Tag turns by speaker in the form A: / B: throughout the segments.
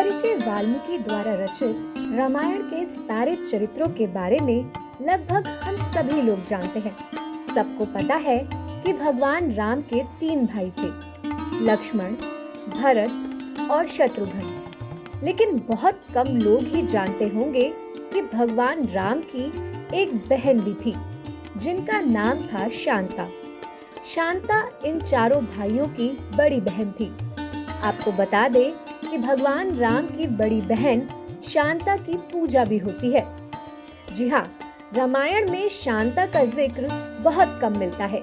A: महर्षि वाल्मीकि द्वारा रचित रामायण के सारे चरित्रों के बारे में लगभग हम सभी लोग जानते हैं। सबको पता है कि भगवान राम के 3 भाई थे, लक्ष्मण, भरत और शत्रुघ्न। लेकिन बहुत कम लोग ही जानते होंगे कि भगवान राम की एक बहन भी थी जिनका नाम था शांता। शांता इन चारों भाइयों की बड़ी बहन थी। आपको बता दें कि भगवान राम की बड़ी बहन शांता की पूजा भी होती है। जी हाँ, रामायण में शांता का जिक्र बहुत कम मिलता है।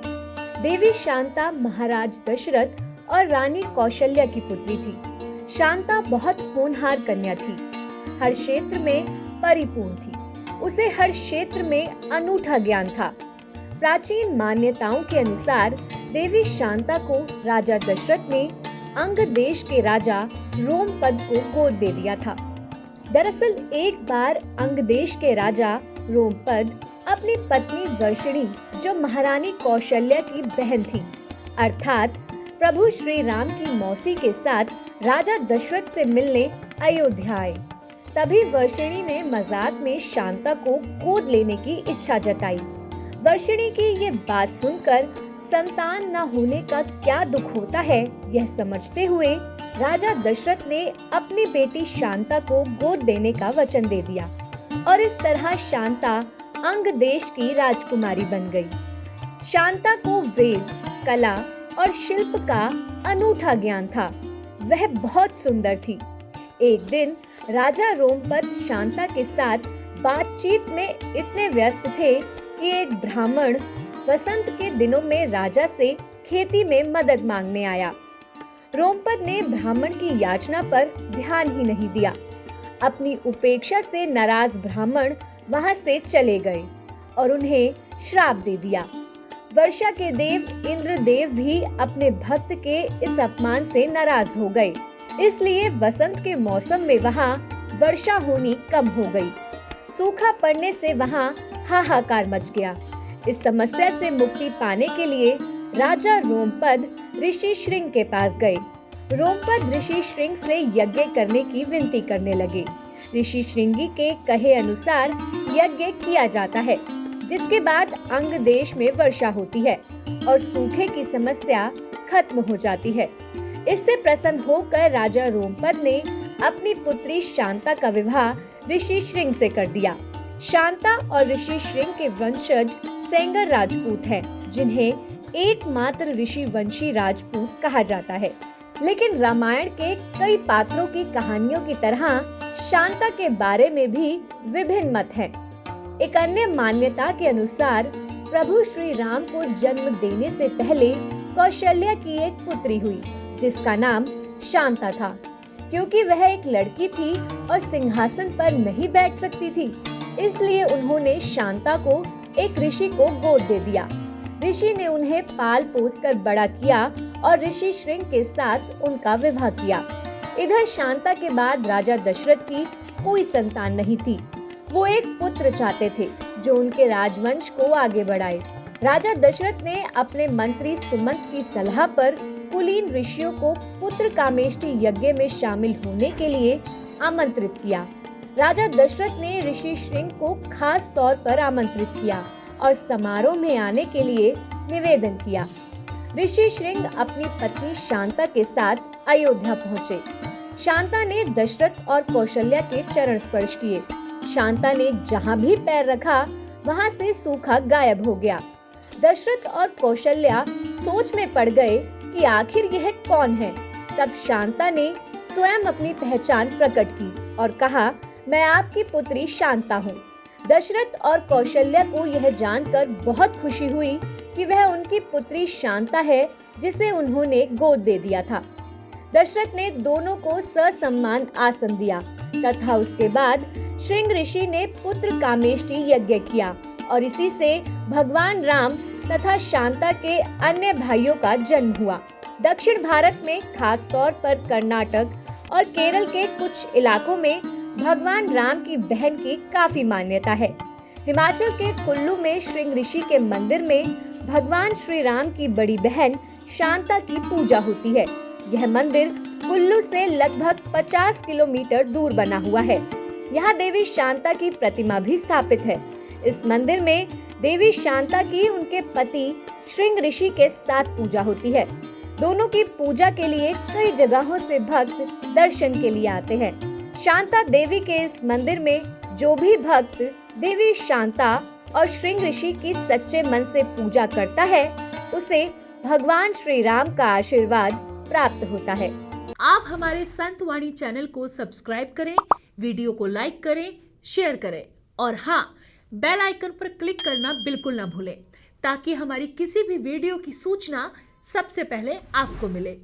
A: देवी शांता महाराज दशरथ और रानी कौशल्या की पुत्री थी। शांता बहुत होनहार कन्या थी, हर क्षेत्र में परिपूर्ण थी। उसे हर क्षेत्र में अनूठा ज्ञान था। प्राचीन मान्यताओं के अनुसार देवी शांता को राजा दशरथ ने अंग देश के राजा रोमपद को गोद दे दिया था। दरअसल एक बार अंग देश के राजा रोमपद अपनी पत्नी वर्षिणी, जो महारानी कौशल्या की बहन थी, अर्थात प्रभु श्री राम की मौसी के साथ राजा दशरथ से मिलने अयोध्या आए। तभी वर्षिणी ने मजाक में शांता को गोद लेने की इच्छा जताई। वर्षिणी की ये बात सुनकर संतान न होने का क्या दुख होता है, यह समझते हुए राजा दशरथ ने अपनी बेटी शांता को गोद देने का वचन दे दिया और इस तरह शांता अंग देश की राजकुमारी बन गई। शांता को वेद, कला और शिल्प का अनूठा ज्ञान था। वह बहुत सुंदर थी। एक दिन राजा रोमपद शांता के साथ बातचीत में इतने व्यस्त थे कि एक ब्राह्मण वसंत के दिनों में राजा से खेती में मदद मांगने आया। रोमपद ने ब्राह्मण की याचना पर ध्यान ही नहीं दिया। अपनी उपेक्षा से नाराज ब्राह्मण वहां से चले गए और उन्हें श्राप दे दिया। वर्षा के देव इंद्रदेव भी अपने भक्त के इस अपमान से नाराज हो गए। इसलिए वसंत के मौसम में वहां वर्षा होनी कम हो गई। सूखा पड़ने से वहां हाहाकार मच गया। इस समस्या से मुक्ति पाने के लिए राजा रोमपद ऋषि श्रृंग के पास गए। रोमपद ऋषि श्रृंग से यज्ञ करने की विनती करने लगे। ऋषि श्रृंगी के कहे अनुसार यज्ञ किया जाता है, जिसके बाद अंग देश में वर्षा होती है और सूखे की समस्या खत्म हो जाती है। इससे प्रसन्न होकर राजा रोमपद ने अपनी पुत्री शांता का विवाह ऋषि श्रृंग से कर दिया। शांता और ऋषि श्रृंग के वंशज सेंगर राजपूत हैं, जिन्हें एकमात्र ऋषि वंशी राजपूत कहा जाता है। लेकिन रामायण के कई पात्रों की कहानियों की तरह शांता के बारे में भी विभिन्न मत हैं। एक अन्य मान्यता के अनुसार प्रभु श्री राम को जन्म देने से पहले कौशल्या की एक पुत्री हुई, जिसका नाम शांता था। क्योंकि वह एक लड़की थी और सिंहासन पर नहीं बैठ सकती थी, इसलिए उन्होंने शांता को एक ऋषि को गोद दे दिया। ऋषि ने उन्हें पाल पोस कर बड़ा किया और ऋषि श्रृंग के साथ उनका विवाह किया। इधर शांता के बाद राजा दशरथ की कोई संतान नहीं थी। वो एक पुत्र चाहते थे जो उनके राजवंश को आगे बढ़ाए। राजा दशरथ ने अपने मंत्री सुमंत की सलाह पर कुलीन ऋषियों को पुत्र कामेष्टि यज्ञ में शामिल होने के लिए आमंत्रित किया। राजा दशरथ ने ऋषि श्रृंग को खास तौर पर आमंत्रित किया और समारोह में आने के लिए निवेदन किया। ऋषि श्रृंग अपनी पत्नी शांता के साथ अयोध्या पहुँचे। शांता ने दशरथ और कौशल्या के चरण स्पर्श किए। शांता ने जहाँ भी पैर रखा वहाँ से सूखा गायब हो गया। दशरथ और कौशल्या सोच में पड़ गए कि आखिर यह कौन है। तब शांता ने स्वयं अपनी पहचान प्रकट की और कहा, मैं आपकी पुत्री शांता हूँ। दशरथ और कौशल्या को यह जानकर बहुत खुशी हुई कि वह उनकी पुत्री शांता है, जिसे उन्होंने गोद दे दिया था। दशरथ ने दोनों को ससम्मान आसन दिया तथा उसके बाद श्रृंग ऋषि ने पुत्र कामेष्टि यज्ञ किया और इसी से भगवान राम तथा शांता के अन्य भाइयों का जन्म हुआ। दक्षिण भारत में खास तौर पर कर्नाटक और केरल के कुछ इलाकों में भगवान राम की बहन की काफी मान्यता है। हिमाचल के कुल्लू में श्रृंग ऋषि के मंदिर में भगवान श्री राम की बड़ी बहन शांता की पूजा होती है। यह मंदिर कुल्लू से लगभग 50 किलोमीटर दूर बना हुआ है। यहाँ देवी शांता की प्रतिमा भी स्थापित है। इस मंदिर में देवी शांता की उनके पति श्रृंग ऋषि के साथ पूजा होती है। दोनों की पूजा के लिए कई जगहों से भक्त दर्शन के लिए आते हैं। शांता देवी के इस मंदिर में जो भी भक्त देवी शांता और श्रृंग ऋषि की सच्चे मन से पूजा करता है, उसे भगवान श्री राम का आशीर्वाद प्राप्त होता है।
B: आप हमारे संत वाणी चैनल को सब्सक्राइब करें, वीडियो को लाइक करें, शेयर करें और हाँ, बेल आइकन पर क्लिक करना बिल्कुल ना भूलें, ताकि हमारी किसी भी वीडियो की सूचना सबसे पहले आपको मिले।